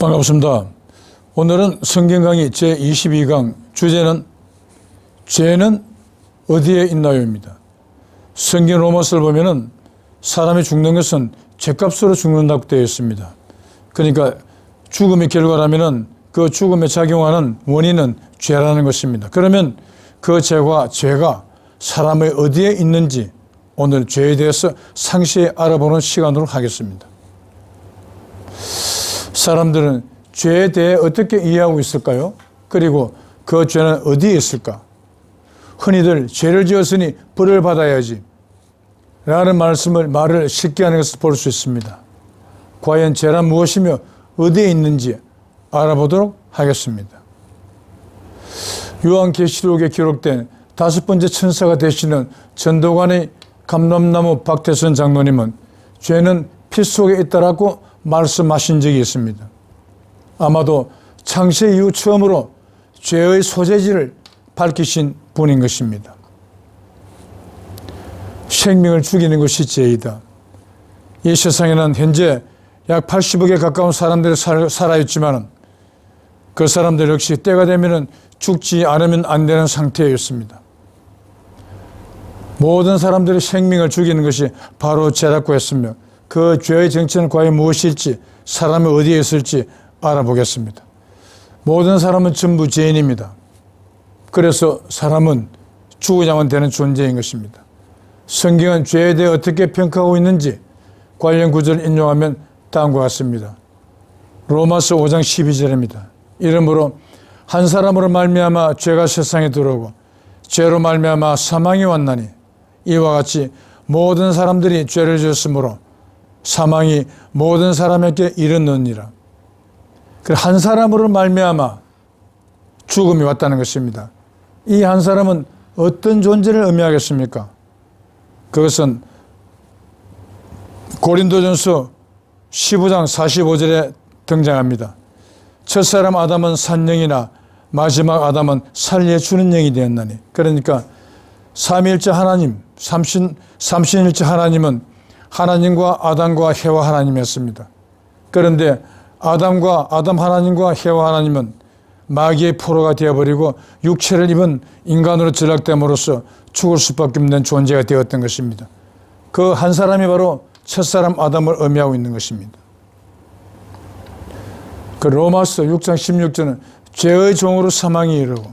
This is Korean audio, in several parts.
반갑습니다. 오늘은 성경 강의 제22강 주제는 죄는 어디에 있나요입니다. 성경 로마서를 보면은 사람이 죽는 것은 죄값으로 죽는다고 되어 있습니다. 그러니까 죽음의 결과라면은 그 죽음에 작용하는 원인은 죄라는 것입니다. 그러면 그 죄가 사람의 어디에 있는지 오늘 죄에 대해서 상세히 알아보는 시간으로 하겠습니다. 사람들은 죄에 대해 어떻게 이해하고 있을까요? 그리고 그 죄는 어디에 있을까? 흔히들 죄를 지었으니 벌을 받아야지 라는 말을 쉽게 하는 것을 볼 수 있습니다. 과연 죄란 무엇이며 어디에 있는지 알아보도록 하겠습니다. 요한계시록에 기록된 5번째 천사가 되시는 전도관의 감람나무 박태선 장로님은 죄는 피 속에 있다라고 말씀하신 적이 있습니다. 아마도 창세 이후 처음으로 죄의 소재지를 밝히신 분인 것입니다. 생명을 죽이는 것이 죄이다. 이 세상에는 현재 약 80억에 가까운 사람들이 살아있지만 그 사람들 역시 때가 되면 죽지 않으면 안 되는 상태였습니다. 모든 사람들이 생명을 죽이는 것이 바로 죄라고 했으며 그 죄의 정체는 과연 무엇일지, 사람이 어디에 있을지 알아보겠습니다. 모든 사람은 전부 죄인입니다. 그래서 사람은 죽어야만 되는 존재인 것입니다. 성경은 죄에 대해 어떻게 평가하고 있는지 관련 구절을 인용하면 다음과 같습니다. 로마서 5장 12절입니다. 이러므로 한 사람으로 말미암아 죄가 세상에 들어오고 죄로 말미암아 사망이 왔나니 이와 같이 모든 사람들이 죄를 지었으므로 사망이 모든 사람에게 이르느니라. 한 사람으로 말미암아 죽음이 왔다는 것입니다. 이 한 사람은 어떤 존재를 의미하겠습니까? 그것은 고린도전서 15장 45절에 등장합니다. 첫사람 아담은 산영이나 마지막 아담은 살려주는 영이 되었나니. 그러니까 삼위일체 하나님, 삼신일체 하나님은 하나님과 아담과 해와 하나님이었습니다. 그런데 아담 하나님과 해와 하나님은 마귀의 포로가 되어버리고 육체를 입은 인간으로 전락됨으로써 죽을 수밖에 없는 존재가 되었던 것입니다. 그 한 사람이 바로 첫사람 아담을 의미하고 있는 것입니다. 그 로마서 6장 16절은 죄의 종으로 사망이 이르고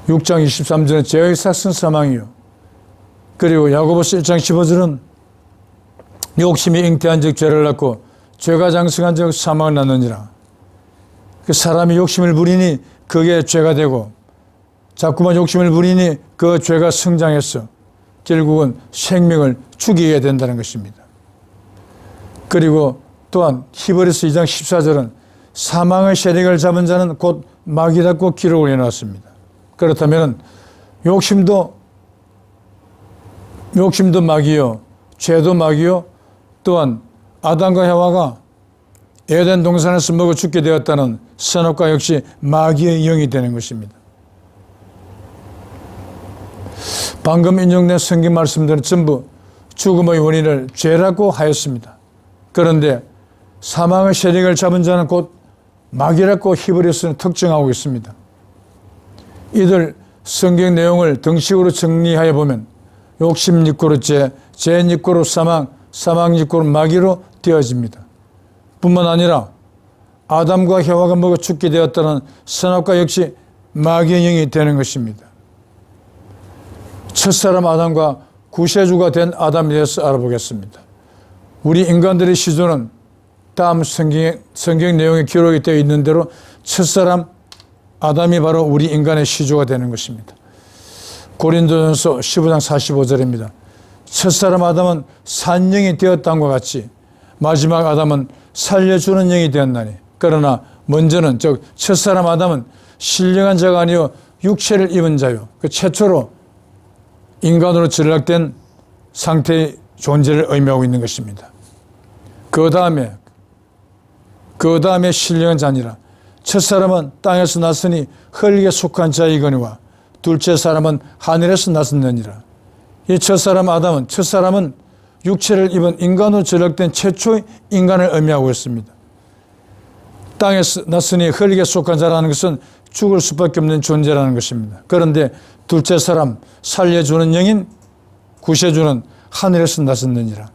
6장 23절은 죄의 삭은 사망이요. 그리고 야고보서 1장 15절은 욕심이 잉태한 즉 죄를 낳고 죄가 장성한 즉 사망을 낳느니라. 그 사람이 욕심을 부리니 그게 죄가 되고 자꾸만 욕심을 부리니 그 죄가 성장해서 결국은 생명을 죽이게 된다는 것입니다. 그리고 또한 히브리서 2장 14절은 사망의 세력을 잡은 자는 곧 마귀라고 기록을 해놨습니다. 그렇다면 욕심도 마귀요, 죄도 마귀요, 또한 아담과 해와가 에덴 동산에서 먹어 죽게 되었다는 선악과 역시 마귀의 영이 되는 것입니다. 방금 인용된 성경 말씀들은 전부 죽음의 원인을 죄라고 하였습니다. 그런데 사망의 세력을 잡은 자는 곧 마귀라고 히브리서는 특정하고 있습니다. 이들 성경 내용을 등식으로 정리하여 보면 욕심 육구로 죄, 죄 육구로 사망, 사망 육구로 마귀로 되어집니다. 뿐만 아니라 아담과 해와가 먹어 죽게 되었다는 선악과 역시 마귀의 영이 되는 것입니다. 첫사람 아담과 구세주가 된 아담에 대해서 알아보겠습니다. 우리 인간들의 시조는 다음 성경 내용에 기록이 되어 있는 대로 첫사람 아담이 바로 우리 인간의 시조가 되는 것입니다. 고린도전서 15장 45절입니다. 첫사람 아담은 산영이 되었다는 것 같이 마지막 아담은 살려주는 영이 되었나니. 그러나 먼저는 즉 첫사람 아담은 신령한 자가 아니요 육체를 입은 자요. 그 최초로 인간으로 전락된 상태의 존재를 의미하고 있는 것입니다. 그 다음에 신령한 자니라. 첫사람은 땅에서 났으니 흙에 속한 자이거니와 둘째 사람은 하늘에서 났느니라. 이 첫사람은 육체를 입은 인간으로 전락된 최초의 인간을 의미하고 있습니다. 땅에 났으니 흙에 속한 자라는 것은 죽을 수밖에 없는 존재라는 것입니다. 그런데 둘째 사람, 살려주는 영인, 구세주는 하늘에서 나섰느니라.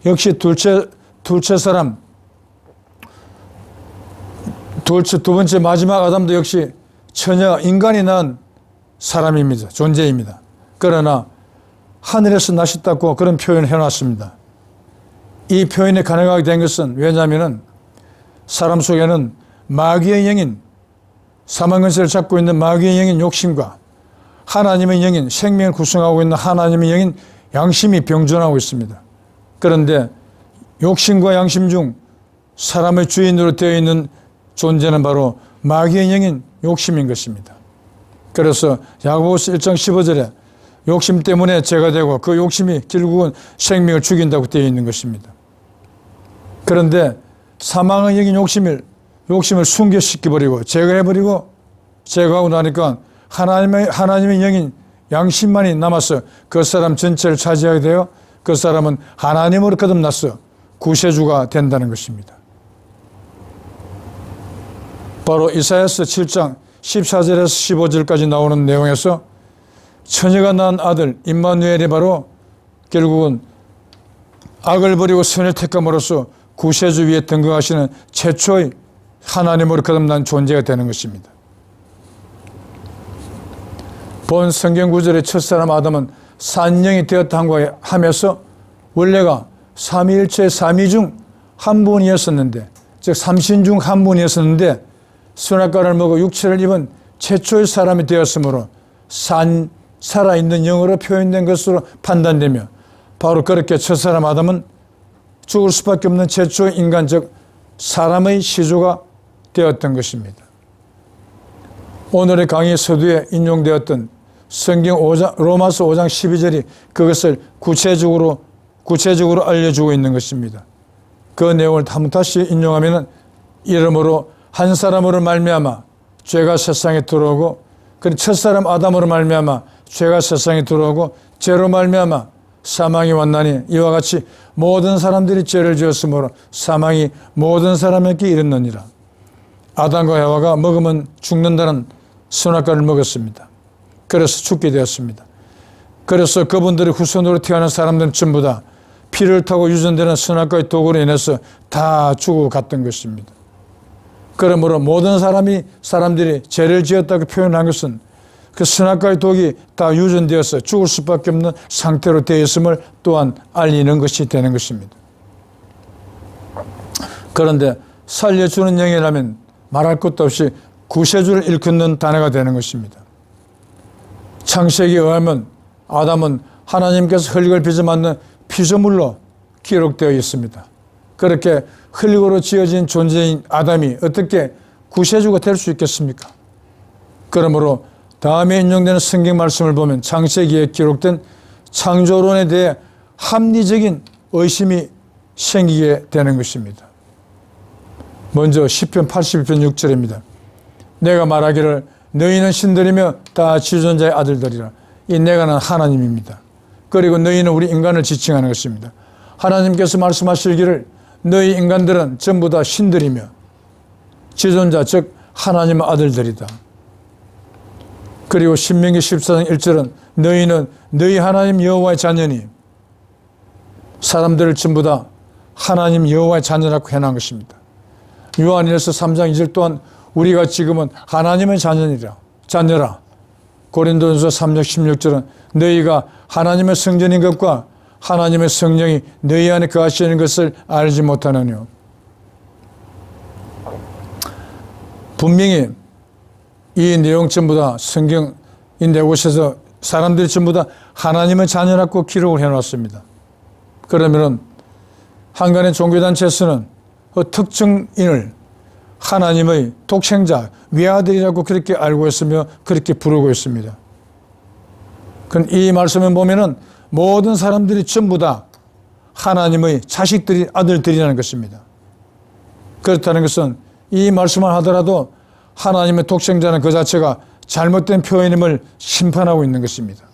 역시 둘째 사람, 두 번째 마지막 아담도 역시 처녀 인간이 낳은 사람입니다. 존재입니다. 그러나 하늘에서 나셨다고 그런 표현을 해놨습니다. 이 표현이 가능하게 된 것은 왜냐하면 사람 속에는 마귀의 영인, 사망근세를 잡고 있는 마귀의 영인 욕심과 하나님의 영인, 생명을 구성하고 있는 하나님의 영인 양심이 병존하고 있습니다. 그런데 욕심과 양심 중 사람의 주인으로 되어 있는 존재는 바로 마귀의 영인 욕심인 것입니다. 그래서 야고보서 1장 15절에 욕심 때문에 죄가 되고 그 욕심이 결국은 생명을 죽인다고 되어 있는 것입니다. 그런데 사망의 영인 욕심을 순결시켜버리고 제거해버리고 제거하고 나니까 하나님의 영인 양심만이 남아서 그 사람 전체를 차지하게 되어 그 사람은 하나님으로 거듭나서 구세주가 된다는 것입니다. 바로 이사야서 7장 14절에서 15절까지 나오는 내용에서 처녀가 낳은 아들 임마누엘이 바로 결국은 악을 버리고 선을 택함으로써 구세주 위에 등극하시는 최초의 하나님으로 거듭난 존재가 되는 것입니다. 본 성경 구절의 첫사람 아담은 산영이 되었다 하면서 원래가 삼위일체 삼위 중 한 분이었었는데, 즉 삼신 중 한 분이었었는데 선악과를 먹어 육체를 입은 최초의 사람이 되었으므로 살아있는 영으로 표현된 것으로 판단되며 바로 그렇게 첫사람 아담은 죽을 수밖에 없는 최초의 인간, 즉 사람의 시조가 되었던 것입니다. 오늘의 강의 서두에 인용되었던 성경 로마서 5장 12절이 그것을 구체적으로 알려주고 있는 것입니다. 그 내용을 한번 다시 인용하면 이러므로 한 사람으로 말미암아 죄가 세상에 들어오고 그 첫사람 아담으로 말미암아 죄가 세상에 들어오고 죄로 말미암아 사망이 왔나니 이와 같이 모든 사람들이 죄를 지었으므로 사망이 모든 사람에게 이르느니라. 아담과 하와가 먹으면 죽는다는 선악과를 먹었습니다. 그래서 죽게 되었습니다. 그래서 그분들의 후손으로 태어난 사람들은 전부 다 피를 타고 유전되는 선악과의 도구로 인해서 다 죽어갔던 것입니다. 그러므로 모든 사람들이 죄를 지었다고 표현한 것은 그 선악과의 독이 다 유전되어서 죽을 수밖에 없는 상태로 되어 있음을 또한 알리는 것이 되는 것입니다. 그런데 살려주는 영이라면 말할 것도 없이 구세주를 일컫는 단어가 되는 것입니다. 창세기에 의하면 아담은 하나님께서 흙을 빚어 만든 피조물로 기록되어 있습니다. 그렇게 흙으로 지어진 존재인 아담이 어떻게 구세주가 될 수 있겠습니까? 그러므로 다음에 인용되는 성경 말씀을 보면 창세기에 기록된 창조론에 대해 합리적인 의심이 생기게 되는 것입니다. 먼저 시편 82편 6절입니다. 내가 말하기를 너희는 신들이며 다 지존자의 아들들이라. 이 내가는 하나님입니다. 그리고 너희는 우리 인간을 지칭하는 것입니다. 하나님께서 말씀하시기를 너희 인간들은 전부 다 신들이며 지존자 즉 하나님의 아들들이다. 그리고 신명기 14장 1절은 너희는 너희 하나님 여호와의 자녀니 사람들을 전부 다 하나님 여호와의 자녀라고 해놓은 것입니다. 요한일서 3장 2절 또한 우리가 지금은 하나님의 자녀라. 고린도전서 3장 16절은 너희가 하나님의 성전인 것과 하나님의 성령이 너희 안에 거하시는 것을 알지 못하느뇨. 분명히 이 내용 전부 다 성경인데 곳에서 사람들이 전부 다 하나님의 자녀라고 기록을 해놨습니다. 그러면 한간의 종교단체에서는 그 특정인을 하나님의 독생자, 외아들이라고 그렇게 알고 있으며 그렇게 부르고 있습니다. 이 말씀을 보면은 모든 사람들이 전부 다 하나님의 자식들이, 아들들이라는 것입니다. 그렇다는 것은 이 말씀을 하더라도 하나님의 독생자는 그 자체가 잘못된 표현임을 심판하고 있는 것입니다.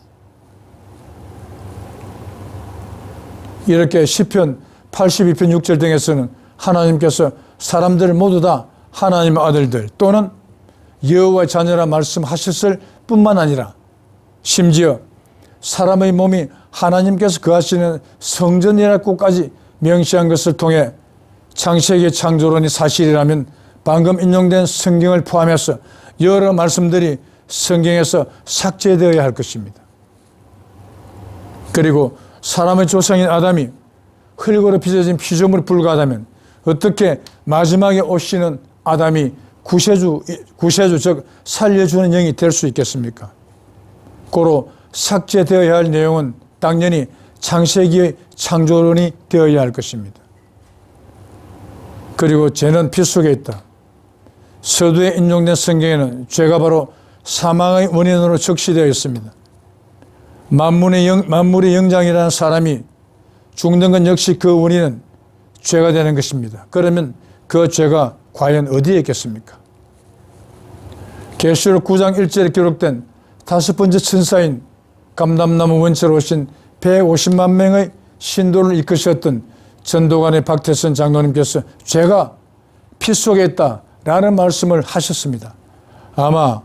이렇게 시편 82편 6절 등에서는 하나님께서 사람들을 모두 다 하나님의 아들들 또는 여호와의 자녀라 말씀하셨을 뿐만 아니라 심지어 사람의 몸이 하나님께서 거하시는 성전이라고까지 명시한 것을 통해 창세기 창조론이 사실이라면 방금 인용된 성경을 포함해서 여러 말씀들이 성경에서 삭제되어야 할 것입니다. 그리고 사람의 조상인 아담이 흙으로 빚어진 피조물에 불과하다면 어떻게 마지막에 오시는 아담이 구세주 즉 살려주는 영이 될 수 있겠습니까? 고로 삭제되어야 할 내용은 당연히 창세기의 창조론이 되어야 할 것입니다. 그리고 죄는 피 속에 있다. 서두에 인용된 성경에는 죄가 바로 사망의 원인으로 적시되어 있습니다. 만물의 영장이라는 사람이 죽는 건 역시 그 원인은 죄가 되는 것입니다. 그러면 그 죄가 과연 어디에 있겠습니까? 계시록 9장 1절에 기록된 5번째 천사인 감람나무 원체로 오신 150만 명의 신도를 이끄셨던 전도관의 박태선 장로님께서 죄가 피 속에 있다라는 말씀을 하셨습니다. 아마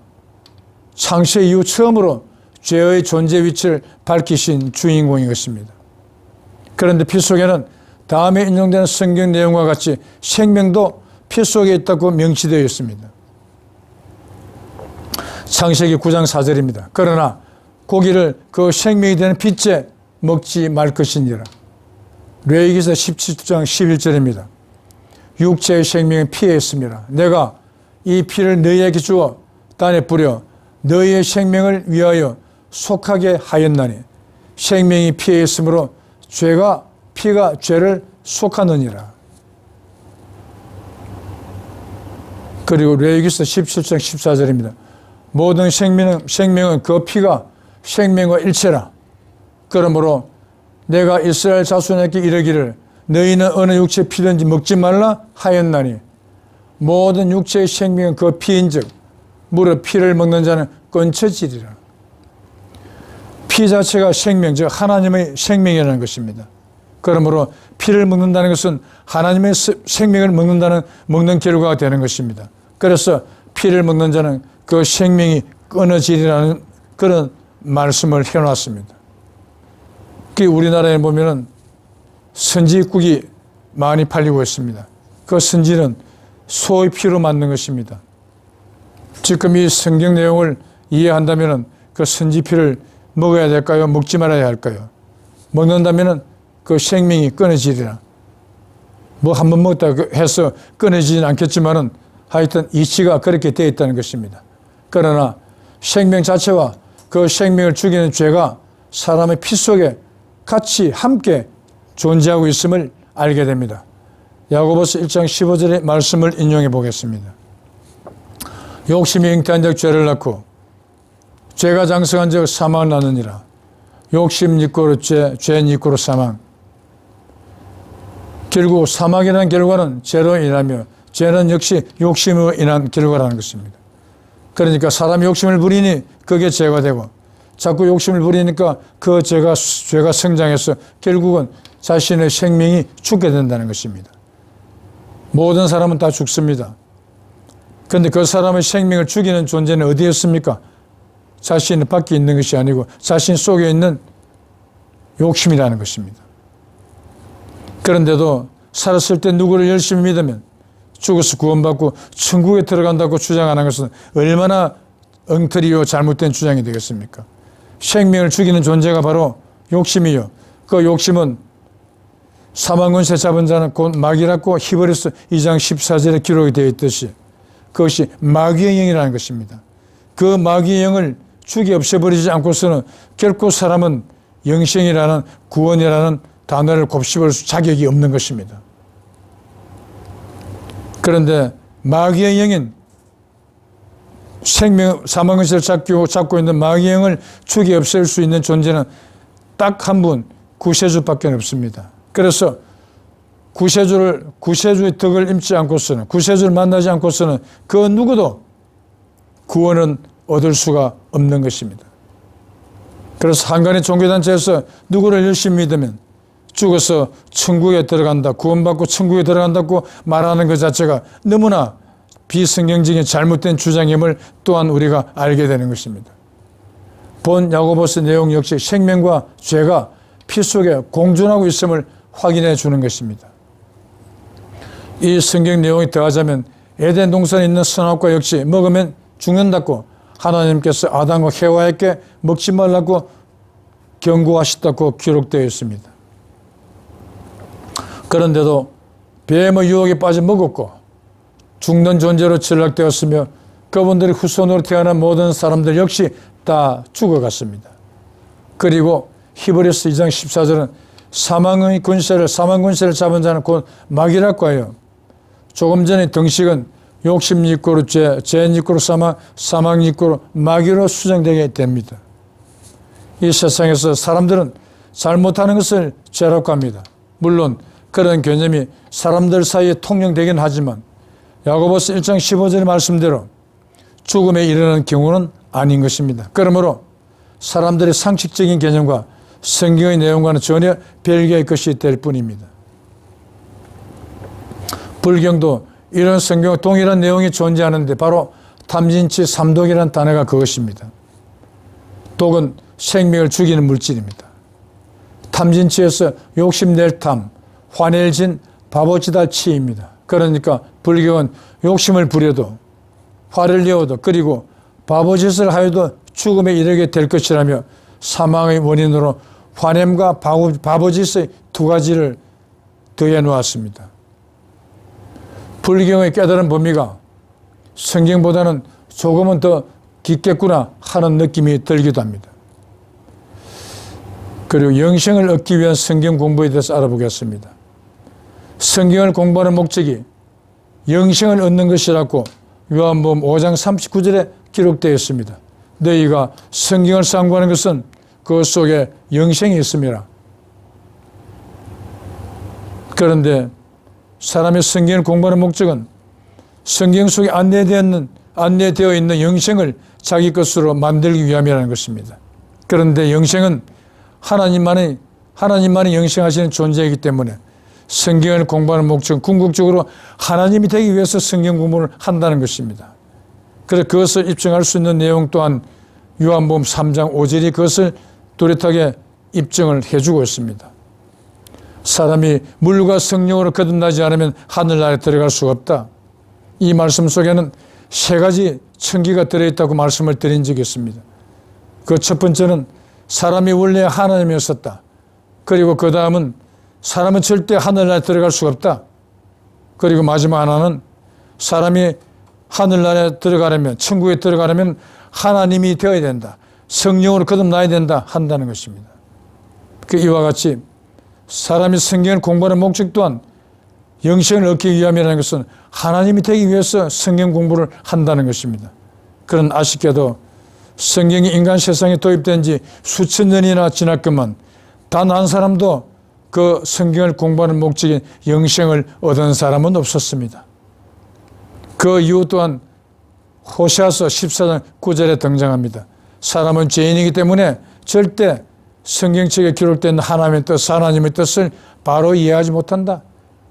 창세 이후 처음으로 죄의 존재 위치를 밝히신 주인공인 것입니다. 그런데 피 속에는 다음에 인용되는 성경 내용과 같이 생명도 피 속에 있다고 명시되어 있습니다. 창세기 9장 4절입니다. 그러나 고기를 그 생명이 되는 빛에 먹지 말 것이니라. 레위기서 17장 11절입니다. 육체의 생명은 피에 있습니다. 내가 이 피를 너희에게 주어 땅에 뿌려 너희의 생명을 위하여 속하게 하였나니 생명이 피에 있으므로 피가 죄를 속하느니라. 그리고 레위기서 17장 14절입니다. 모든 생명은 그 피가 생명과 일체라. 그러므로 내가 이스라엘 자손에게 이르기를 너희는 어느 육체의 피든지 먹지 말라 하였나니 모든 육체의 생명은 그 피인즉 무릇 피를 먹는 자는 끊쳐지리라. 피 자체가 생명, 즉 하나님의 생명이라는 것입니다. 그러므로 피를 먹는다는 것은 하나님의 생명을 먹는 결과가 되는 것입니다. 그래서 피를 먹는 자는 그 생명이 끊어지리라는 그런 말씀을 해놨습니다. 우리나라에 보면은 선지국이 많이 팔리고 있습니다. 그 선지는 소의 피로 만든 것입니다. 지금 이 성경 내용을 이해한다면 그 선지피를 먹어야 될까요? 먹지 말아야 할까요? 먹는다면 그 생명이 끊어지리라. 한번 먹다 해서 끊어지진 않겠지만은 하여튼 이치가 그렇게 되어 있다는 것입니다. 그러나 생명 자체와 그 생명을 죽이는 죄가 사람의 피 속에 같이 함께 존재하고 있음을 알게 됩니다. 야고보서 1장 15절의 말씀을 인용해 보겠습니다. 욕심이 잉태한 적 죄를 낳고 죄가 장성한 적 사망을 낳느니라. 욕심 이꼬로 죄, 죄 이꼬로 사망. 결국 사망이라는 결과는 죄로 인하며 죄는 역시 욕심으로 인한 결과라는 것입니다. 그러니까 사람이 욕심을 부리니 그게 죄가 되고 자꾸 욕심을 부리니까 그 죄가 성장해서 결국은 자신의 생명이 죽게 된다는 것입니다. 모든 사람은 다 죽습니다. 그런데 그 사람의 생명을 죽이는 존재는 어디에 있습니까? 자신 밖에 있는 것이 아니고 자신 속에 있는 욕심이라는 것입니다. 그런데도 살았을 때 누구를 열심히 믿으면 죽어서 구원받고 천국에 들어간다고 주장하는 것은 얼마나 엉터리요 잘못된 주장이 되겠습니까? 생명을 죽이는 존재가 바로 욕심이요. 그 욕심은 사망권세 잡은 자는 곧 마귀라고 히브리서 2장 14절에 기록이 되어 있듯이 그것이 마귀의 영이라는 것입니다. 그 마귀의 영을 죽이 없애버리지 않고서는 결코 사람은 영생이라는 구원이라는 단어를 곱씹을 자격이 없는 것입니다. 그런데 마귀의 영인 사망의식을 잡고 있는 마귀의 영을 죽이 없앨 수 있는 존재는 딱 한 분, 구세주밖에 없습니다. 그래서 구세주의 덕을 입지 않고서는, 구세주를 만나지 않고서는 그 누구도 구원은 얻을 수가 없는 것입니다. 그래서 한간의 종교단체에서 누구를 열심히 믿으면 죽어서 천국에 들어간다, 구원받고 천국에 들어간다고 말하는 것 자체가 너무나 비성경적인 잘못된 주장임을 또한 우리가 알게 되는 것입니다. 본 야고보서 내용 역시 생명과 죄가 피 속에 공존하고 있음을 확인해 주는 것입니다. 이 성경 내용이 더하자면 에덴 동산에 있는 선악과 역시 먹으면 죽는다고 하나님께서 아담과 해와에게 먹지 말라고 경고하셨다고 기록되어 있습니다. 그런데도 뱀의 유혹에 빠져 먹었고 죽는 존재로 전락되었으며 그분들의 후손으로 태어난 모든 사람들 역시 다 죽어갔습니다. 그리고 히브리서 2장 14절은 사망 군세를 잡은 자는 곧 마귀라고 하여 조금 전에 등식은 욕심 육구로 죄 육구로 사망 육구로 마귀로 수정되게 됩니다. 이 세상에서 사람들은 잘못하는 것을 죄라고 합니다. 물론 그런 개념이 사람들 사이에 통용되긴 하지만 야고보서 1장 15절의 말씀대로 죽음에 이르는 경우는 아닌 것입니다. 그러므로 사람들의 상식적인 개념과 성경의 내용과는 전혀 별개의 것이 될 뿐입니다. 불경도 이런 성경과 동일한 내용이 존재하는데 바로 탐진치 삼독이라는 단어가 그것입니다. 독은 생명을 죽이는 물질입니다. 탐진치에서 욕심낼 탐, 화낼진, 바보짓할 치입니다. 그러니까 불경은 욕심을 부려도 화를 내어도 그리고 바보짓을 하여도 죽음에 이르게 될 것이라며 사망의 원인으로 화냄과 바보짓의 두 가지를 더해 놓았습니다. 불경의 깨달은 범위가 성경보다는 조금은 더 깊겠구나 하는 느낌이 들기도 합니다. 그리고 영생을 얻기 위한 성경 공부에 대해서 알아보겠습니다. 성경을 공부하는 목적이 영생을 얻는 것이라고 요한복음 5장 39절에 기록되어 있습니다. 너희가 성경을 상고하는 것은 그 속에 영생이 있습니다. 그런데 사람의 성경을 공부하는 목적은 성경 속에 안내되어 있는 영생을 자기 것으로 만들기 위함이라는 것입니다. 그런데 영생은 하나님만이 영생하시는 존재이기 때문에 성경을 공부하는 목적은 궁극적으로 하나님이 되기 위해서 성경 공부를 한다는 것입니다. 그래서 그것을 입증할 수 있는 내용 또한 요한복음 3장 5절이 그것을 뚜렷하게 입증을 해주고 있습니다. 사람이 물과 성령으로 거듭나지 않으면 하늘나라에 들어갈 수가 없다. 이 말씀 속에는 세 가지 층기가 들어있다고 말씀을 드린 적이 있습니다. 그 첫 번째는 사람이 원래 하나님이었었다. 그리고 그 다음은 사람은 절대 하늘나라에 들어갈 수가 없다. 그리고 마지막 하나는 사람이 하늘나라에 들어가려면, 천국에 들어가려면 하나님이 되어야 된다. 성령으로 거듭나야 된다 한다는 것입니다. 이와 같이 사람이 성경을 공부하는 목적 또한 영생을 얻기 위함이라는 것은 하나님이 되기 위해서 성경 공부를 한다는 것입니다. 그런 아쉽게도 성경이 인간 세상에 도입된 지 수천 년이나 지났건만 단 한 사람도 그 성경을 공부하는 목적인 영생을 얻은 사람은 없었습니다. 그 이유 또한 호세아서 14장 9절에 등장합니다. 사람은 죄인이기 때문에 절대 성경책에 기록된 하나님의 뜻, 하나님의 뜻을 바로 이해하지 못한다.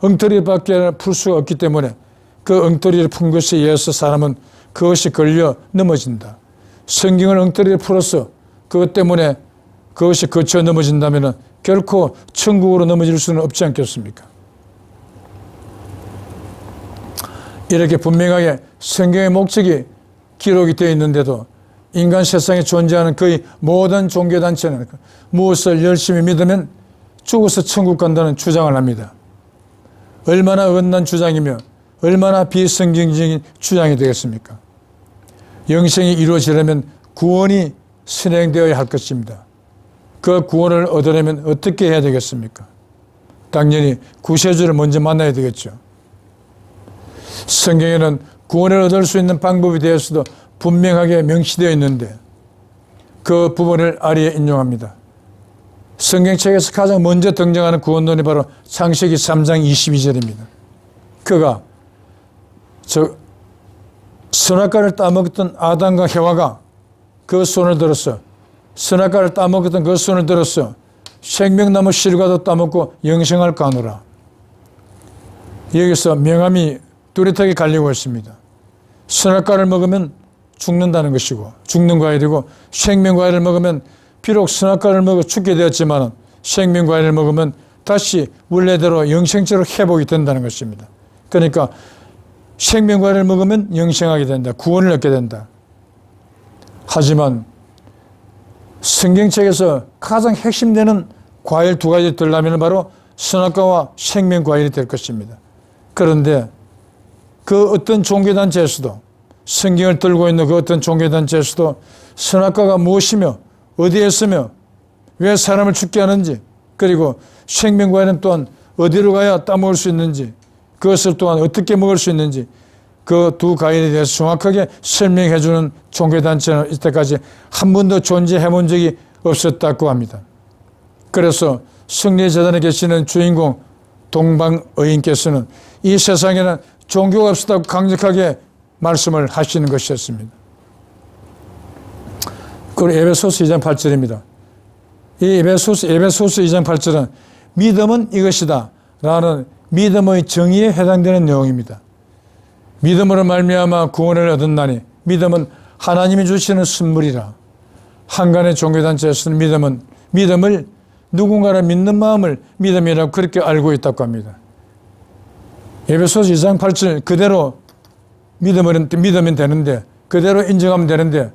엉터리밖에 풀 수가 없기 때문에 그 엉터리를 푼 것에 의해서 사람은 그것이 걸려 넘어진다. 성경을 엉터리를 풀어서 그것 때문에 그것이 거쳐 넘어진다면 결코 천국으로 넘어질 수는 없지 않겠습니까? 이렇게 분명하게 성경의 목적이 기록이 되어 있는데도 인간 세상에 존재하는 거의 모든 종교단체는 무엇을 열심히 믿으면 죽어서 천국 간다는 주장을 합니다. 얼마나 어긋난 주장이며 얼마나 비성경적인 주장이 되겠습니까? 영생이 이루어지려면 구원이 선행되어야 할 것입니다. 그 구원을 얻으려면 어떻게 해야 되겠습니까? 당연히 구세주를 먼저 만나야 되겠죠. 성경에는 구원을 얻을 수 있는 방법에 대해서도 분명하게 명시되어 있는데 그 부분을 아래에 인용합니다. 성경책에서 가장 먼저 등장하는 구원론이 바로 창세기 3장 22절입니다. 그가 선악과를 따먹었던 아담과 해와가 그 손을 들었어. 선악과를 따먹었던 그 손을 들었어. 생명나무 실과도 따먹고 영생할까 하노라. 여기서 명함이 뚜렷하게 갈리고 있습니다. 선악과를 먹으면 죽는다는 것이고, 죽는 과일이고, 생명과일을 먹으면 비록 선악과를 먹어 죽게 되었지만 생명과일을 먹으면 다시 원래대로 영생체로 회복이 된다는 것입니다. 그러니까 생명과일을 먹으면 영생하게 된다. 구원을 얻게 된다. 하지만 성경책에서 가장 핵심되는 과일 두 가지 들라면 바로 선악과와 생명과일이 될 것입니다. 그런데 그 어떤 종교단체에서도, 성경을 들고 있는 그 어떤 종교단체에서도 선악과가 무엇이며 어디에 있으며 왜 사람을 죽게 하는지, 그리고 생명과일은 또한 어디로 가야 따먹을 수 있는지, 그것을 또한 어떻게 먹을 수 있는지 그 두 과일에 대해서 정확하게 설명해 주는 종교단체는 이때까지 한 번도 존재해 본 적이 없었다고 합니다. 그래서 승리재단에 계시는 주인공 동방의인께서는 이 세상에는 종교가 없었다고 강력하게 말씀을 하시는 것이었습니다. 그리고 에베소서 2장 8절입니다. 이 에베소서 2장 8절은 믿음은 이것이다 라는 믿음의 정의에 해당되는 내용입니다. 믿음으로 말미암아 구원을 얻었나니 믿음은 하나님이 주시는 선물이라. 한간의 종교단체에서는 믿음을 누군가를 믿는 마음을 믿음이라고 그렇게 알고 있다고 합니다. 에베소서 2장 8절 그대로 믿으면 되는데, 그대로 인정하면 되는데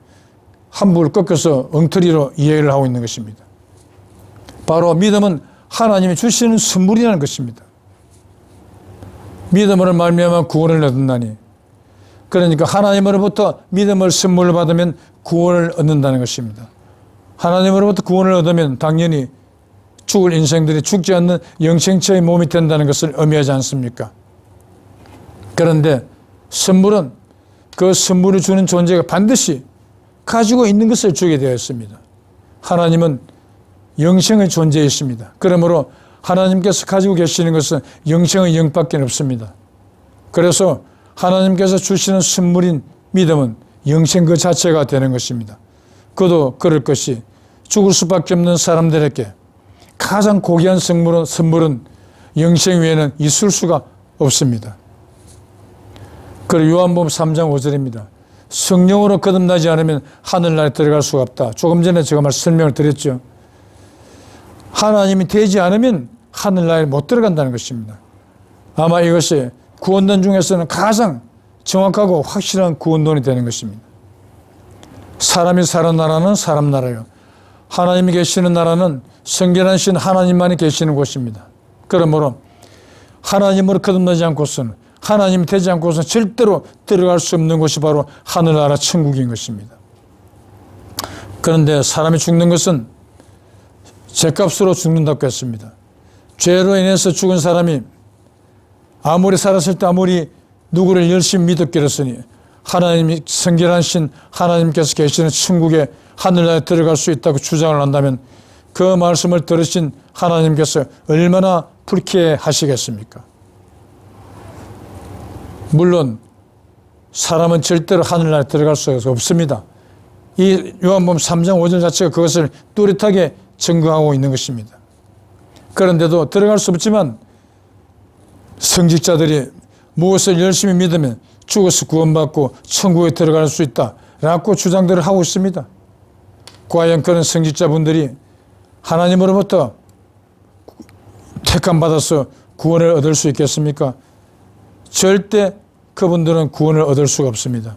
한부를 꺾어서 엉터리로 이해를 하고 있는 것입니다. 바로 믿음은 하나님이 주시는 선물이라는 것입니다. 믿음으로 말미암아 구원을 얻는다니. 그러니까 하나님으로부터 믿음을 선물로 받으면 구원을 얻는다는 것입니다. 하나님으로부터 구원을 얻으면 당연히 죽을 인생들이 죽지 않는 영생체의 몸이 된다는 것을 의미하지 않습니까? 그런데 선물은 그 선물을 주는 존재가 반드시 가지고 있는 것을 주게 되어 있습니다. 하나님은 영생의 존재이십니다. 그러므로 하나님께서 가지고 계시는 것은 영생의 영밖에 없습니다. 그래서 하나님께서 주시는 선물인 믿음은 영생 그 자체가 되는 것입니다. 그도 그럴 것이 죽을 수밖에 없는 사람들에게 가장 고귀한 선물은 영생 외에는 있을 수가 없습니다. 그리고 요한복음 3장 5절입니다. 성령으로 거듭나지 않으면 하늘나라에 들어갈 수가 없다. 조금 전에 제가 설명을 드렸죠. 하나님이 되지 않으면 하늘나라에 못 들어간다는 것입니다. 아마 이것이 구원론 중에서는 가장 정확하고 확실한 구원론이 되는 것입니다. 사람이 사는 나라는 사람 나라요. 하나님이 계시는 나라는 성결하신 하나님만이 계시는 곳입니다. 그러므로 하나님으로 거듭나지 않고서는, 하나님이 되지 않고서는 절대로 들어갈 수 없는 곳이 바로 하늘나라 천국인 것입니다. 그런데 사람이 죽는 것은 죗값으로 죽는다고 했습니다. 죄로 인해서 죽은 사람이 아무리 살았을 때 아무리 누구를 열심히 믿었기로서니 하나님이 성결하신 하나님께서 계시는 천국에 하늘나라에 들어갈 수 있다고 주장을 한다면 그 말씀을 들으신 하나님께서 얼마나 불쾌하시겠습니까? 물론 사람은 절대로 하늘나라에 들어갈 수가 없습니다. 이 요한복음 3장 5절 자체가 그것을 뚜렷하게 증거하고 있는 것입니다. 그런데도 들어갈 수 없지만 성직자들이 무엇을 열심히 믿으면 죽어서 구원받고 천국에 들어갈 수 있다라고 주장들을 하고 있습니다. 과연 그런 성직자분들이 하나님으로부터 택함받아서 구원을 얻을 수 있겠습니까? 절대 그분들은 구원을 얻을 수가 없습니다.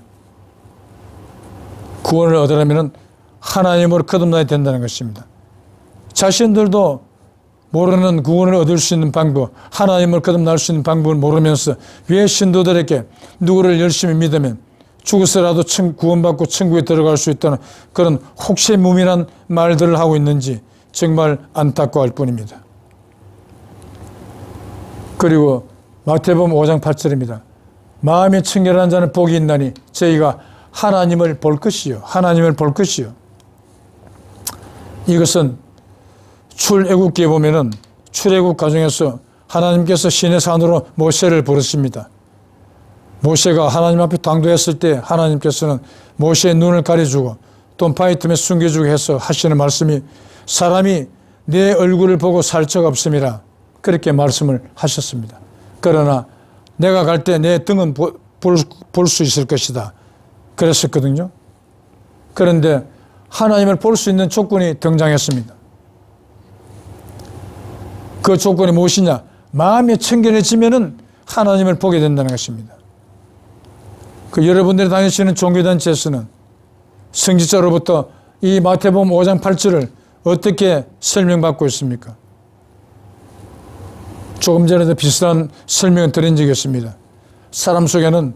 구원을 얻으려면 하나님으로 거듭나야 된다는 것입니다. 자신들도 모르는 구원을 얻을 수 있는 방법, 하나님을 거듭날 수 있는 방법을 모르면서 왜 신도들에게 누구를 열심히 믿으면 죽어서라도 구원받고 천국에 들어갈 수 있다는 그런 혹세무민한 말들을 하고 있는지 정말 안타까울 뿐입니다. 그리고 마태복음 5장 8절입니다. 마음이 청결한 자는 복이 있나니 저희가 하나님을 볼 것이요. 하나님을 볼 것이요. 이것은 출애굽기에 보면은 출애굽 과정에서 하나님께서 시내산으로 모세를 부르십니다. 모세가 하나님 앞에 당도했을 때 하나님께서는 모세의 눈을 가려주고 돈파이 틈에 숨겨주고 해서 하시는 말씀이 사람이 내 얼굴을 보고 살 적 없음이라 그렇게 말씀을 하셨습니다. 그러나 내가 갈 때 내 등은 볼 수 있을 것이다. 그랬었거든요. 그런데 하나님을 볼 수 있는 조건이 등장했습니다. 그 조건이 무엇이냐? 마음이 청결해지면은 하나님을 보게 된다는 것입니다. 그 여러분들이 다니시는 종교단체에서는 성직자로부터 이 마태복음 5장 8절을 어떻게 설명받고 있습니까? 조금 전에도 비슷한 설명을 드린 적이 있습니다. 사람 속에는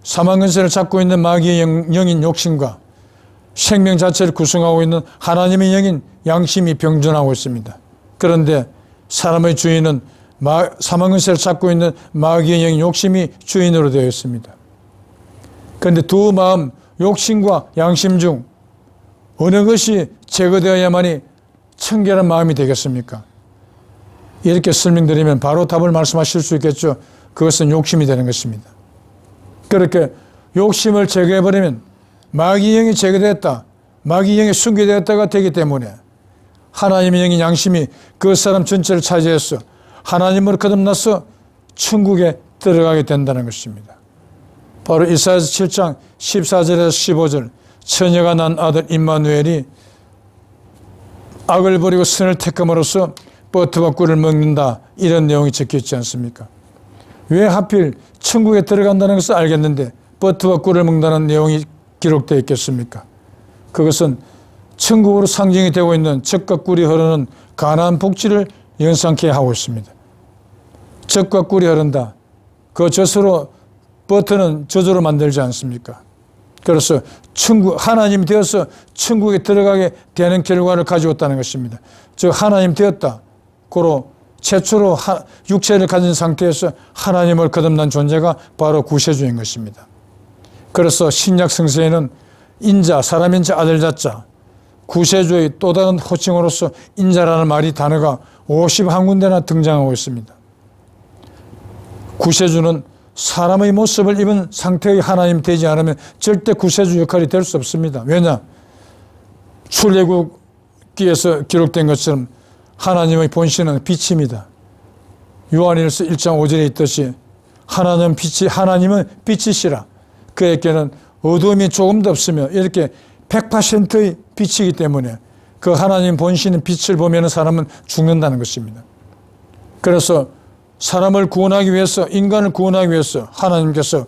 사망근세를 잡고 있는 마귀의 영인 욕심과 생명 자체를 구성하고 있는 하나님의 영인 양심이 병존하고 있습니다. 그런데 사람의 주인은 사망근세를 잡고 있는 마귀의 영인 욕심이 주인으로 되어 있습니다. 그런데 두 마음, 욕심과 양심 중 어느 것이 제거되어야만이 청결한 마음이 되겠습니까? 이렇게 설명드리면 바로 답을 말씀하실 수 있겠죠. 그것은 욕심이 되는 것입니다. 그렇게 욕심을 제거해버리면 마귀의 영이 제거되었다, 마귀의 영이 순교되었다가 되기 때문에 하나님의 영인 양심이 그 사람 전체를 차지해서 하나님으로 거듭나서 천국에 들어가게 된다는 것입니다. 바로 이사야서 7장 14절에서 15절, 처녀가 난 아들 임마누엘이 악을 버리고 선을 택함으로써 버터와 꿀을 먹는다, 이런 내용이 적혀있지 않습니까? 왜 하필 천국에 들어간다는 것을 알겠는데 버터와 꿀을 먹는다는 내용이 기록되어 있겠습니까? 그것은 천국으로 상징이 되고 있는 젖과 꿀이 흐르는 가나안 복지를 연상케 하고 있습니다. 젖과 꿀이 흐른다. 그 젖으로 버터는 저주로 만들지 않습니까? 그래서 하나님 되어서 천국에 들어가게 되는 결과를 가지고 있다는 것입니다. 즉 하나님 되었다. 고로 최초로 육체를 가진 상태에서 하나님을 거듭난 존재가 바로 구세주인 것입니다. 그래서 신약 성서에는 인자, 사람인 자, 아들 자자, 구세주의 또 다른 호칭으로서 인자라는 말이 단어가 51군데나 등장하고 있습니다. 구세주는 사람의 모습을 입은 상태의 하나님 되지 않으면 절대 구세주 역할이 될 수 없습니다. 왜냐? 출애굽기에서 기록된 것처럼 하나님의 본신은 빛입니다. 요한일서 1장 5절에 있듯이 하나님은 빛이시라. 그에게는 어두움이 조금도 없으며 이렇게 100%의 빛이기 때문에 그 하나님 본신의 빛을 보면 사람은 죽는다는 것입니다. 그래서 사람을 구원하기 위해서, 인간을 구원하기 위해서 하나님께서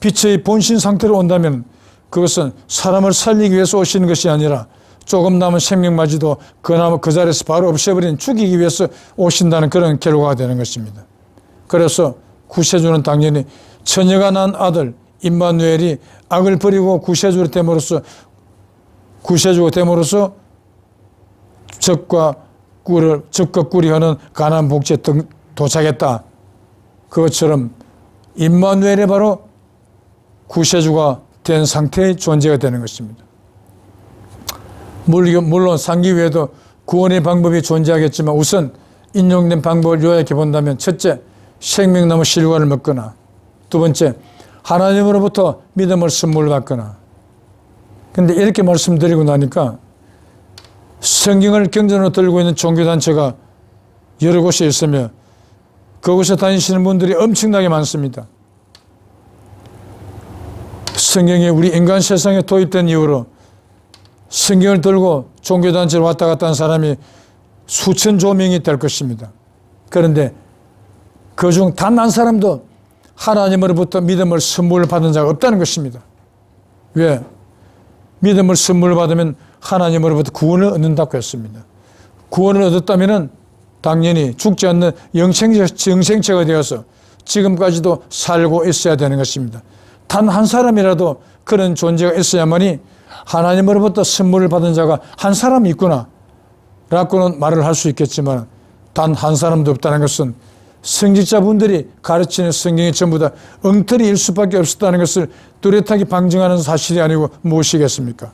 빛의 본신 상태로 온다면 그것은 사람을 살리기 위해서 오시는 것이 아니라 조금 남은 생명마저도 그 자리에서 바로 없애버린, 죽이기 위해서 오신다는 그런 결과가 되는 것입니다. 그래서 구세주는 당연히 처녀가 난 아들 임마누엘이 악을 버리고 구세주가 됨으로써 젖과 꿀이 흐르는 가나안 복지에 도착했다. 그것처럼 임마누엘이 바로 구세주가 된 상태의 존재가 되는 것입니다. 물론 상기 외에도 구원의 방법이 존재하겠지만 우선 인용된 방법을 요약해 본다면, 첫째, 생명나무 실과를 먹거나, 두 번째, 하나님으로부터 믿음을 선물 받거나. 그런데 이렇게 말씀드리고 나니까 성경을 경전으로 들고 있는 종교단체가 여러 곳에 있으며 그곳에 다니시는 분들이 엄청나게 많습니다. 성경이 우리 인간 세상에 도입된 이후로 성경을 들고 종교단체로 왔다 갔다 한 사람이 수천 조명이 될 것입니다. 그런데 그중 단 한 사람도 하나님으로부터 믿음을 선물을 받은 자가 없다는 것입니다. 왜? 믿음을 선물을 받으면 하나님으로부터 구원을 얻는다고 했습니다. 구원을 얻었다면 당연히 죽지 않는 영생체가 되어서 지금까지도 살고 있어야 되는 것입니다. 단 한 사람이라도 그런 존재가 있어야만이 하나님으로부터 선물을 받은 자가 한 사람 있구나 라고는 말을 할 수 있겠지만 단 한 사람도 없다는 것은 성직자분들이 가르치는 성경이 전부 다 엉터리일 수밖에 없었다는 것을 뚜렷하게 방증하는 사실이 아니고 무엇이겠습니까?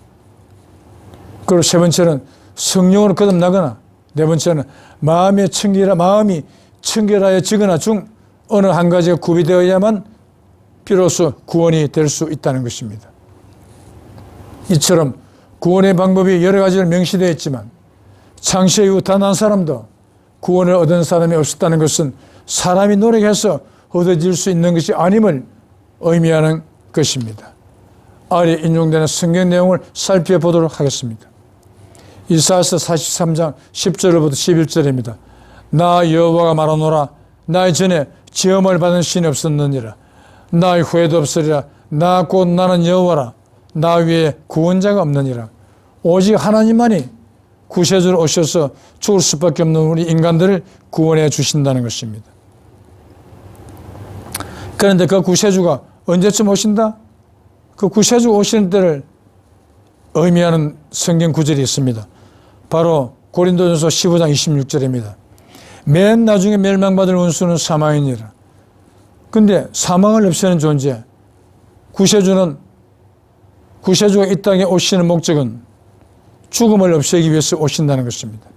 그리고 세 번째는 성령으로 거듭나거나, 네 번째는 마음이 청결하여지거나 중 어느 한 가지가 구비되어야만 비로소 구원이 될 수 있다는 것입니다. 이처럼 구원의 방법이 여러 가지를 명시되어 있지만 창세 이후 단 한 사람도 구원을 얻은 사람이 없었다는 것은 사람이 노력해서 얻어질 수 있는 것이 아님을 의미하는 것입니다. 아래 인용되는 성경 내용을 살펴보도록 하겠습니다. 이사야서 43장 10절부터 11절입니다. 나 여호와가 말하노라. 나 이전에 지음을 받은 신이 없었느니라. 나 후에도 없으리라. 나 곧 나는 여호와라. 나 위에 구원자가 없느니라. 오직 하나님만이 구세주로 오셔서 죽을 수밖에 없는 우리 인간들을 구원해 주신다는 것입니다. 그런데 그 구세주가 언제쯤 오신다? 그 구세주 오시는 때를 의미하는 성경 구절이 있습니다. 바로 고린도전서 15장 26절입니다. 맨 나중에 멸망받을 원수는 사망이니라. 근데 사망을 없애는 존재, 구세주가 이 땅에 오시는 목적은 죽음을 없애기 위해서 오신다는 것입니다.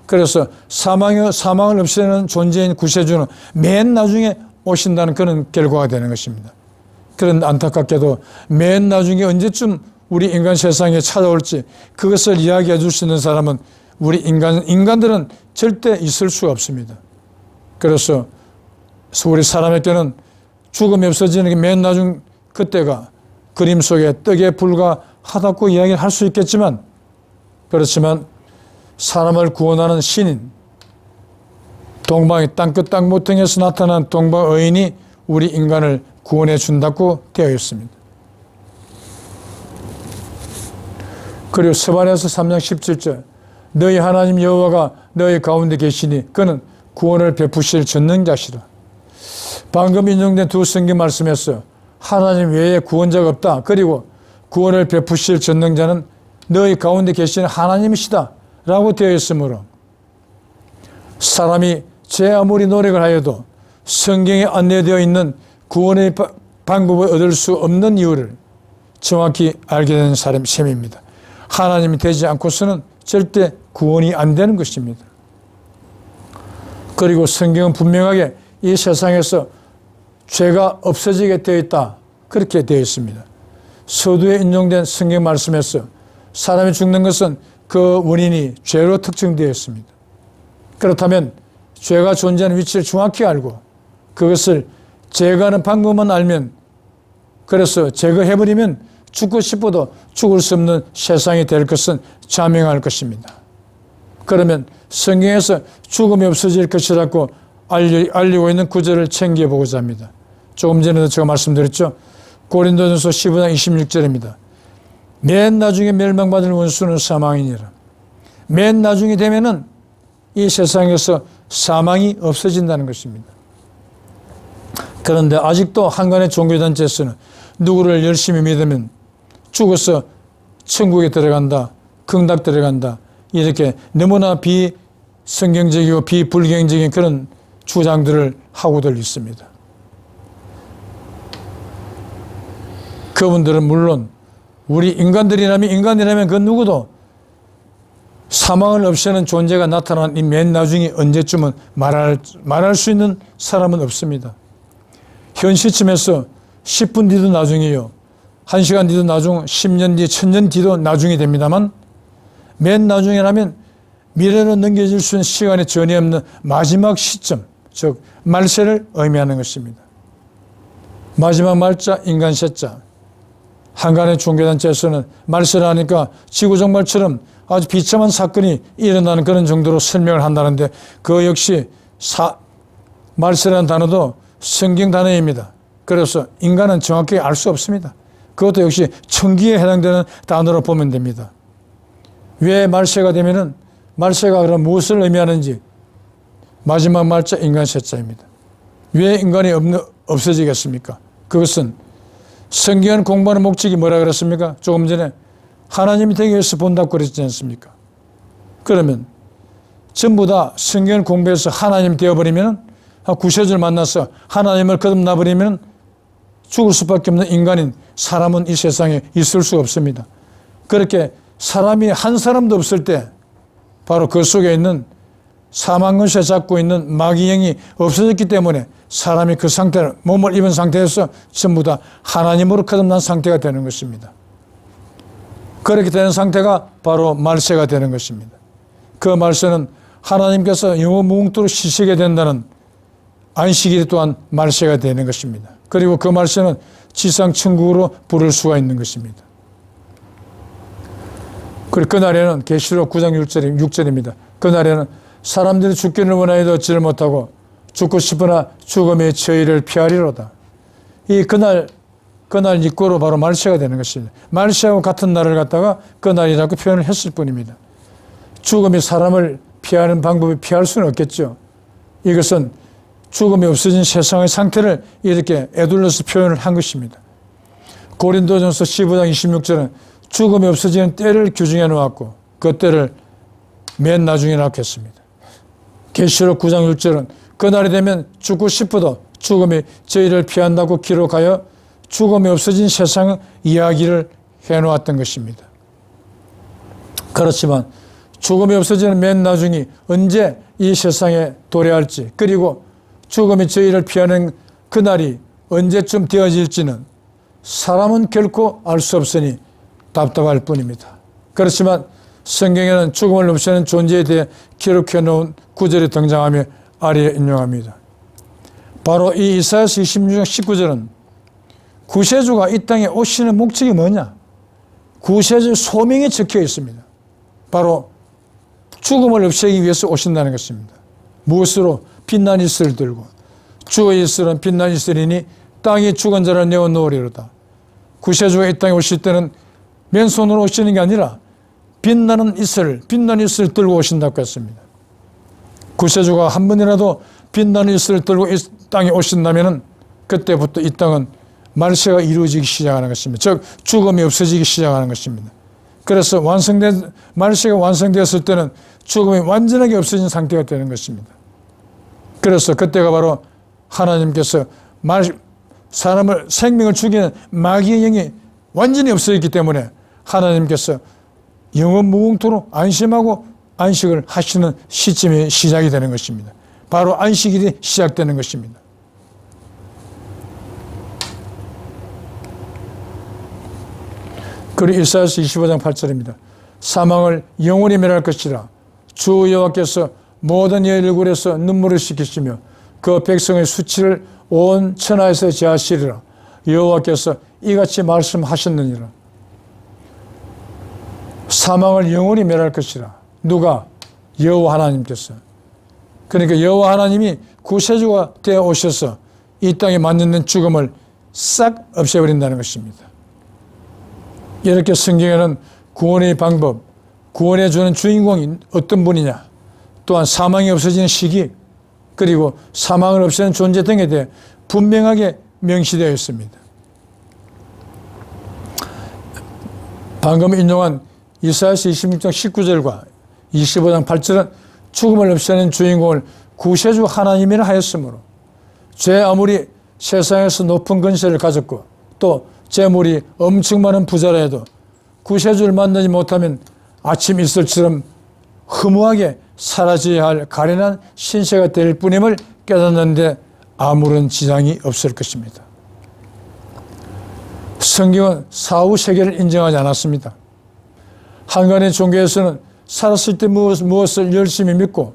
그래서 사망을 없애는 존재인 구세주는 맨 나중에 오신다는 그런 결과가 되는 것입니다. 그런데 안타깝게도 맨 나중에 언제쯤 우리 인간 세상에 찾아올지 그것을 이야기해 줄 수 있는 사람은 우리 인간들은 절대 있을 수가 없습니다. 그래서 우리 사람에게는 죽음이 없어지는 게 맨 나중 그때가 그림 속에 떡에 불과하다고 이야기를 할 수 있겠지만, 그렇지만 사람을 구원하는 신인, 동방의 땅끝 땅모퉁이에서 나타난 동방의인이 우리 인간을 구원해 준다고 되어 있습니다. 그리고 스바냐서 3장 17절, 너희 하나님 여호와가 너희 가운데 계시니 그는 구원을 베푸실 전능자시라. 방금 인용된 두 성경 말씀에서 하나님 외에 구원자가 없다. 그리고 구원을 베푸실 전능자는 너희 가운데 계시는 하나님이시다 라고 되어 있으므로 사람이 제 아무리 노력을 하여도 성경에 안내되어 있는 구원의 방법을 얻을 수 없는 이유를 정확히 알게 되는 셈입니다. 하나님이 되지 않고서는 절대 구원이 안 되는 것입니다. 그리고 성경은 분명하게 이 세상에서 죄가 없어지게 되어 있다, 그렇게 되어 있습니다. 서두에 인용된 성경 말씀에서 사람이 죽는 것은 그 원인이 죄로 특정되어 있습니다. 그렇다면 죄가 존재하는 위치를 정확히 알고 그것을 제거하는 방법만 알면, 그래서 제거해버리면 죽고 싶어도 죽을 수 없는 세상이 될 것은 자명할 것입니다. 그러면 성경에서 죽음이 없어질 것이라고 알리고 있는 구절을 챙겨보고자 합니다. 조금 전에도 제가 말씀드렸죠. 고린도전서 15장 26절입니다. 맨 나중에 멸망받을 원수는 사망이니라. 맨 나중에 되면은 이 세상에서 사망이 없어진다는 것입니다. 그런데 아직도 한간의 종교단체에서는 누구를 열심히 믿으면 죽어서 천국에 들어간다, 극락 들어간다, 이렇게 너무나 비성경적이고 비불경적인 그런 주장들을 하고들 있습니다. 그분들은 물론 우리 인간이라면 그 누구도 사망을 없애는 존재가 나타난 이 맨 나중에 언제쯤은 말할 수 있는 사람은 없습니다. 현 시점에서 10분 뒤도 나중이요, 1시간 뒤도 나중, 10년 뒤, 1000년 뒤도 나중이 됩니다만, 맨 나중이라면 미래로 넘겨질 수 있는 시간이 전혀 없는 마지막 시점, 즉 말세를 의미하는 것입니다. 마지막 말자 인간세자. 한간의 종교단체에서는 말세를 하니까 지구종말처럼 아주 비참한 사건이 일어나는 그런 정도로 설명을 한다는데, 그 역시 말세라는 단어도 성경 단어입니다. 그래서 인간은 정확히 알 수 없습니다. 그것도 역시 천기에 해당되는 단어로 보면 됩니다. 왜 말세가 되면은, 말세가 그럼 무엇을 의미하는지, 마지막 말자 인간세자입니다. 왜 인간이 없어지겠습니까? 그것은 성경을 공부하는 목적이 뭐라 그랬습니까? 조금 전에 하나님이 되기 위해서 본다고 그랬지 않습니까? 그러면 전부 다 성경을 공부해서 하나님이 되어버리면, 구세주를 만나서 하나님을 거듭나버리면 죽을 수밖에 없는 인간인 사람은 이 세상에 있을 수 없습니다. 그렇게 사람이 한 사람도 없을 때 바로 그 속에 있는 사망근세 잡고 있는 마귀영이 없어졌기 때문에 사람이 그 상태를, 몸을 입은 상태에서 전부 다 하나님으로 거듭난 상태가 되는 것입니다. 그렇게 되는 상태가 바로 말세가 되는 것입니다. 그 말세는 하나님께서 영원무궁토록 쉬시게 된다는 안식일 또한 말세가 되는 것입니다. 그리고 그 말세는 지상천국으로 부를 수가 있는 것입니다. 그리고 그날에는 계시록 9장 6절입니다. 그날에는 사람들이 죽기를 원하여도 얻지를 못하고 죽고 싶으나 죽음의 저희를 피하리로다. 이 그날 이꼬로 바로 말세가 되는 것입니다. 말세하고 같은 날을 갖다가 그날이라고 표현을 했을 뿐입니다. 죽음이 사람을 피하는 방법이 피할 수는 없겠죠. 이것은 죽음이 없어진 세상의 상태를 이렇게 에둘러서 표현을 한 것입니다. 고린도전서 15장 26절은 죽음이 없어지는 때를 규정해 놓았고 그 때를 맨 나중에 낳겠습니다. 계시록 9장 6절은 그날이 되면 죽고 싶어도 죽음이 저희를 피한다고 기록하여 죽음이 없어진 세상 이야기를 해놓았던 것입니다. 그렇지만 죽음이 없어지는 맨 나중이 언제 이 세상에 도래할지, 그리고 죽음이 저희를 피하는 그날이 언제쯤 되어질지는 사람은 결코 알 수 없으니 답답할 뿐입니다. 그렇지만 성경에는 죽음을 없애는 존재에 대해 기록해 놓은 구절이 등장하며 아래에 인용합니다. 바로 이 이사야서 26장 19절은 구세주가 이 땅에 오시는 목적이 뭐냐? 구세주 소명이 적혀 있습니다. 바로 죽음을 없애기 위해서 오신다는 것입니다. 무엇으로? 빛난 이슬을 들고 주의 이슬은 빛난 이슬이니 땅이 죽은 자를 내어놓으리로다. 구세주가 이 땅에 오실 때는 맨손으로 오시는 게 아니라 빛나는 이슬 들고 오신다고 했습니다. 구세주가 한 번이라도 빛나는 이슬을 들고 이 땅에 오신다면 그때부터 이 땅은 말세가 이루어지기 시작하는 것입니다. 즉 죽음이 없어지기 시작하는 것입니다. 그래서 말세가 완성되었을 때는 죽음이 완전하게 없어진 상태가 되는 것입니다. 그래서 그때가 바로 하나님께서 사람을 생명을 죽이는 마귀의 영이 완전히 없어졌기 때문에 하나님께서 영원 무궁토록 안심하고 안식을 하시는 시점이 시작이 되는 것입니다. 바로 안식일이 시작되는 것입니다. 그리고 이사야서 25장 8절입니다. 사망을 영원히 멸할 것이라. 주 여호와께서 모든 이의 얼굴에서 눈물을 씻기시며 그 백성의 수치를 온 천하에서 제하시리라. 여호와께서 이같이 말씀하셨느니라. 사망을 영원히 멸할 것이라. 누가? 여호와 하나님께서. 그러니까 여호와 하나님이 구세주가 되어 오셔서 이 땅에 만든 죽음을 싹 없애버린다는 것입니다. 이렇게 성경에는 구원의 방법, 구원해 주는 주인공이 어떤 분이냐, 또한 사망이 없어지는 시기, 그리고 사망을 없애는 존재 등에 대해 분명하게 명시되어 있습니다. 방금 인용한 이사야서 26장 19절과 25장 8절은 죽음을 없애는 주인공을 구세주 하나님이라 하였으므로 죄 아무리 세상에서 높은 권세를 가졌고 또 재물이 엄청 많은 부자라 해도 구세주를 만나지 못하면 아침 이슬처럼 허무하게 사라져야 할 가련한 신세가 될 뿐임을 깨닫는데 아무런 지장이 없을 것입니다. 성경은 사후 세계를 인정하지 않았습니다. 한간의 종교에서는 살았을 때 무엇을 열심히 믿고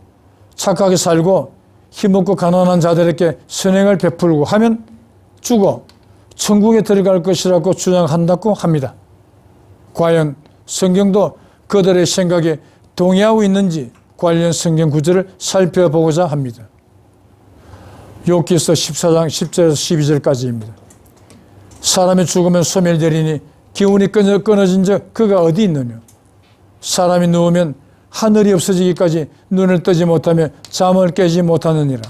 착하게 살고 힘없고 가난한 자들에게 선행을 베풀고 하면 죽어 천국에 들어갈 것이라고 주장한다고 합니다. 과연 성경도 그들의 생각에 동의하고 있는지 관련 성경 구절을 살펴보고자 합니다. 욥기서 14장 10절에서 12절까지입니다. 사람이 죽으면 소멸되리니 기운이 끊어진 적 그가 어디 있느냐. 사람이 누우면 하늘이 없어지기까지 눈을 뜨지 못하며 잠을 깨지 못하느니라.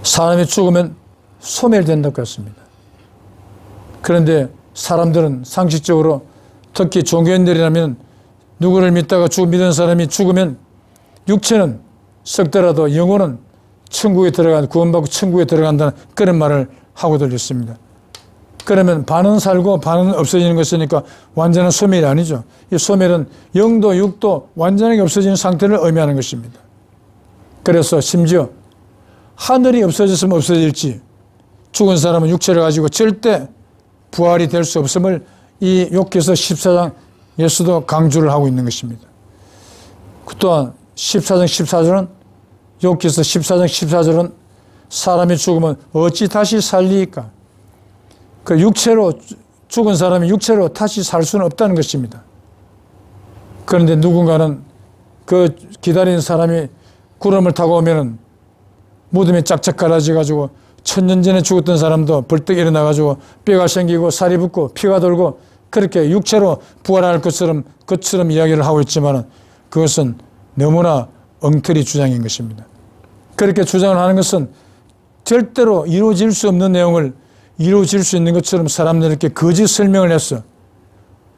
사람이 죽으면 소멸된다고 했습니다. 그런데 사람들은 상식적으로 특히 종교인들이라면 누구를 믿다가 믿은 사람이 죽으면 육체는 썩더라도 영혼은 천국에 구원받고 천국에 들어간다는 그런 말을 하고들 있습니다. 그러면 반은 살고 반은 없어지는 것이니까 완전한 소멸이 아니죠. 이 소멸은 영도 육도 완전하게 없어지는 상태를 의미하는 것입니다. 그래서 심지어 하늘이 없어졌으면 없어질지 죽은 사람은 육체를 가지고 절대 부활이 될 수 없음을 이 욥기서 14장에서도 강조를 하고 있는 것입니다. 또한 14장 14절은 욥기서 14장 14절은 사람이 죽으면 어찌 다시 살리까? 그 육체로 죽은 사람이 육체로 다시 살 수는 없다는 것입니다. 그런데 누군가는 그 기다리는 사람이 구름을 타고 오면은 무덤이 짝짝 갈라져가지고 천년 전에 죽었던 사람도 벌떡 일어나가지고 뼈가 생기고 살이 붙고 피가 돌고 그렇게 육체로 부활할 것처럼 이야기를 하고 있지만 그것은 너무나 엉터리 주장인 것입니다. 그렇게 주장을 하는 것은 절대로 이루어질 수 없는 내용을 이루어질 수 있는 것처럼 사람들에게 거짓 설명을 해서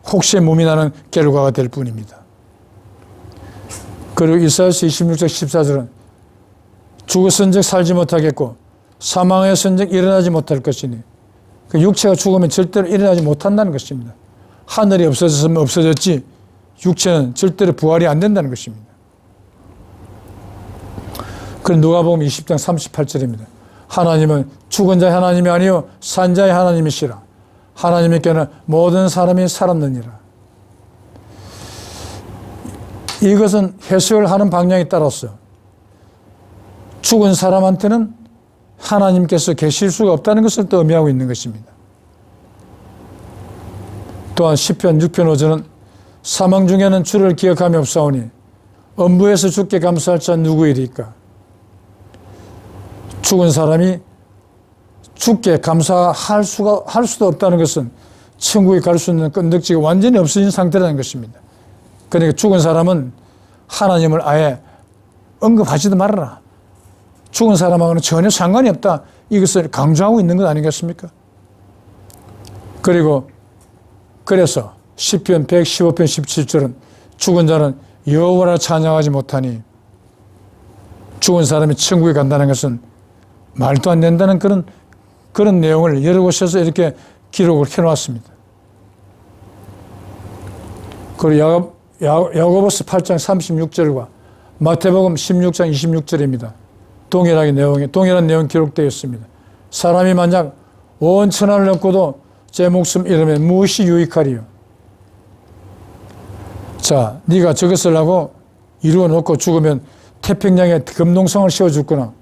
혹시 몸이 나는 결과가 될 뿐입니다. 그리고 이사야서 26장 14절은 죽었은즉 살지 못하겠고 사망하였은즉 일어나지 못할 것이니 그 육체가 죽으면 절대로 일어나지 못한다는 것입니다. 하늘이 없어졌으면 없어졌지 육체는 절대로 부활이 안 된다는 것입니다. 그 누가복음 20장 38절입니다. 하나님은 죽은 자의 하나님이 아니요 산 자의 하나님이시라. 하나님께는 모든 사람이 살았느니라. 이것은 해석을 하는 방향에 따라서 죽은 사람한테는 하나님께서 계실 수가 없다는 것을 또 의미하고 있는 것입니다. 또한 시편 6편 5절은 사망 중에는 주를 기억함이 없사오니 엄부에서 주께 감사할 자 누구이리까? 죽은 사람이 주께 감사할 수도 없다는 것은 천국에 갈 수 있는 끈덕지가 완전히 없어진 상태라는 것입니다. 그러니까 죽은 사람은 하나님을 아예 언급하지도 말아라. 죽은 사람하고는 전혀 상관이 없다. 이것을 강조하고 있는 것 아니겠습니까? 그래서 시편 115편 17절은 죽은 자는 여호와를 찬양하지 못하니 죽은 사람이 천국에 간다는 것은 말도 안 된다는 그런 내용을 여러 곳에서 이렇게 기록을 해놓았습니다. 그리고 야고보서 8장 36절과 마태복음 16장 26절입니다. 동일한 내용 기록되어 있습니다. 사람이 만약 온 천하를 얻고도 제 목숨 잃으면 무엇이 유익하리요? 자, 네가 저것을 하고 이루어 놓고 죽으면 태평양에 금동성을 씌워주거나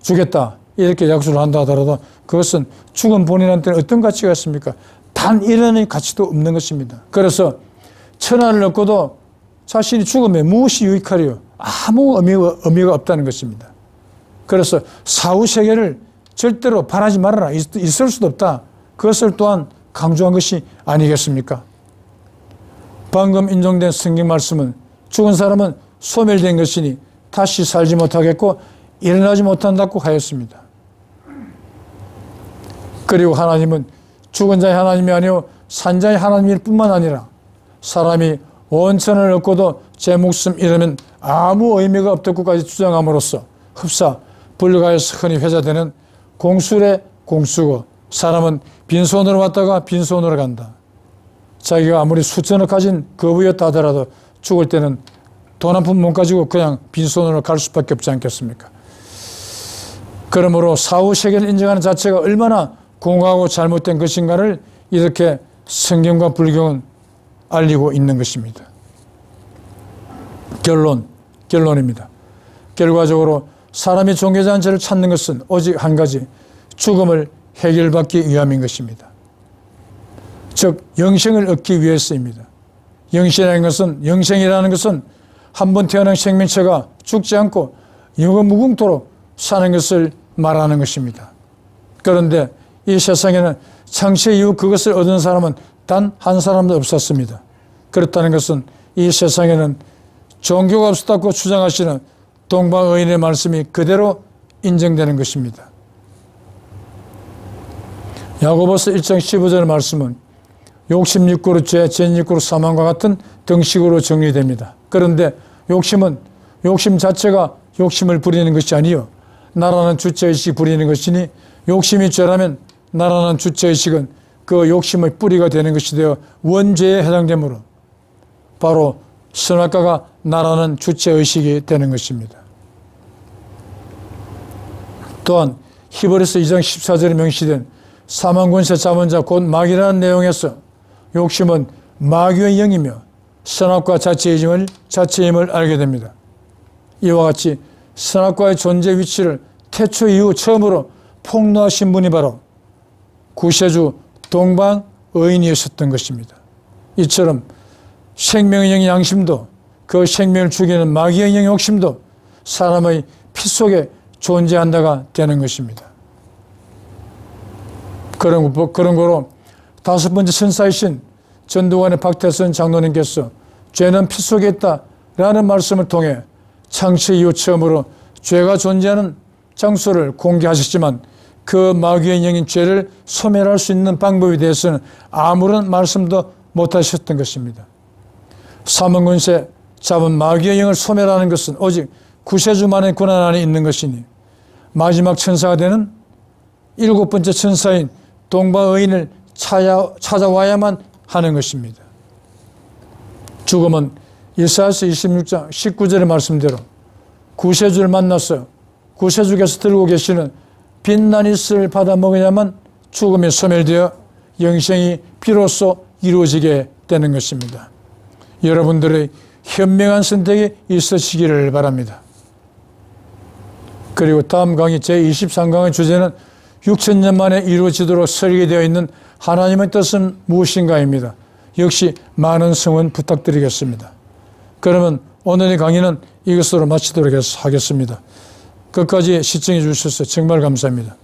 주겠다. 이렇게 약속을 한다 하더라도 그것은 죽은 본인한테는 어떤 가치가 있습니까? 단 이런의 가치도 없는 것입니다. 그래서 천하를 얻고도 자신이 죽으면 무엇이 유익하리요? 아무 의미가 없다는 것입니다. 그래서 사후세계를 절대로 바라지 말아라. 있을 수도 없다. 그것을 또한 강조한 것이 아니겠습니까? 방금 인용된 성경 말씀은 죽은 사람은 소멸된 것이니 다시 살지 못하겠고 일어나지 못한다고 하였습니다. 그리고 하나님은 죽은 자의 하나님이 아니요 산 자의 하나님일 뿐만 아니라 사람이 온천을 얻고도 제 목숨 잃으면 아무 의미가 없다고까지 주장함으로써 흡사 불가에서 흔히 회자되는 공술의 공수고 사람은 빈손으로 왔다가 빈손으로 간다. 자기가 아무리 수천억 가진 거부였다 하더라도 죽을 때는 돈 한 푼 못 가지고 그냥 빈손으로 갈 수밖에 없지 않겠습니까? 그러므로 사후세계를 인정하는 자체가 얼마나 공허하고 잘못된 것인가를 이렇게 성경과 불경은 알리고 있는 것입니다. 결론입니다. 결과적으로 사람이 종교자한 죄를 찾는 것은 오직 한 가지, 죽음을 해결받기 위함인 것입니다. 즉 영생을 얻기 위해서입니다. 영생이라는 것은 한 번 태어난 생명체가 죽지 않고 영원무궁토록 사는 것을 말하는 것입니다. 그런데 이 세상에는 창세 이후 그것을 얻은 사람은 단 한 사람도 없었습니다. 그렇다는 것은 이 세상에는 종교가 없었다고 주장하시는 동방의인의 말씀이 그대로 인정되는 것입니다. 야고보서 1장 15절 말씀은 욕심 6구로 죄, 죄 6구로 사망과 같은 등식으로 정리됩니다. 그런데 욕심 자체가 욕심을 부리는 것이 아니요 나라는 주체의식이 부리는 것이니 욕심이 죄라면 나라는 주체의식은 그 욕심의 뿌리가 되는 것이 되어 원죄에 해당되므로 바로 선악과가 나라는 주체의식이 되는 것입니다. 또한 히브리서 2장 14절에 명시된 사망권세 자본자 곧 마귀라는 내용에서 욕심은 마귀의 영이며 선악과 자체임을 알게 됩니다. 이와 같이 선악과의 존재 위치를 태초 이후 처음으로 폭로하신 분이 바로 구세주 동방의인이었던 것입니다. 이처럼 생명의 영의 양심도 그 생명을 죽이는 마귀의 영의 욕심도 사람의 피 속에 존재한다가 되는 것입니다. 그런 거로 다섯 번째 천사이신 전두환의 박태선 장로님께서 죄는 피 속에 있다라는 말씀을 통해 창세 이후 처음으로 죄가 존재하는 장소를 공개하셨지만 그 마귀의 영인 죄를 소멸할 수 있는 방법에 대해서는 아무런 말씀도 못하셨던 것입니다. 사망권세 잡은 마귀의 영을 소멸하는 것은 오직 구세주만의 권한 안에 있는 것이니 마지막 천사가 되는 일곱 번째 천사인 동방의인을 찾아와야만 하는 것입니다. 죽음은 이사야서 26장 19절의 말씀대로 구세주를 만나서 구세주께서 들고 계시는 빛난 이슬을 받아 먹어야만 죽음이 소멸되어 영생이 비로소 이루어지게 되는 것입니다. 여러분들의 현명한 선택이 있으시기를 바랍니다. 그리고 다음 강의 제23강의 주제는 6,000년 만에 이루어지도록 설계되어 있는 하나님의 뜻은 무엇인가입니다. 역시 많은 성원 부탁드리겠습니다. 그러면 오늘의 강의는 이것으로 마치도록 하겠습니다. 끝까지 시청해 주셔서 정말 감사합니다.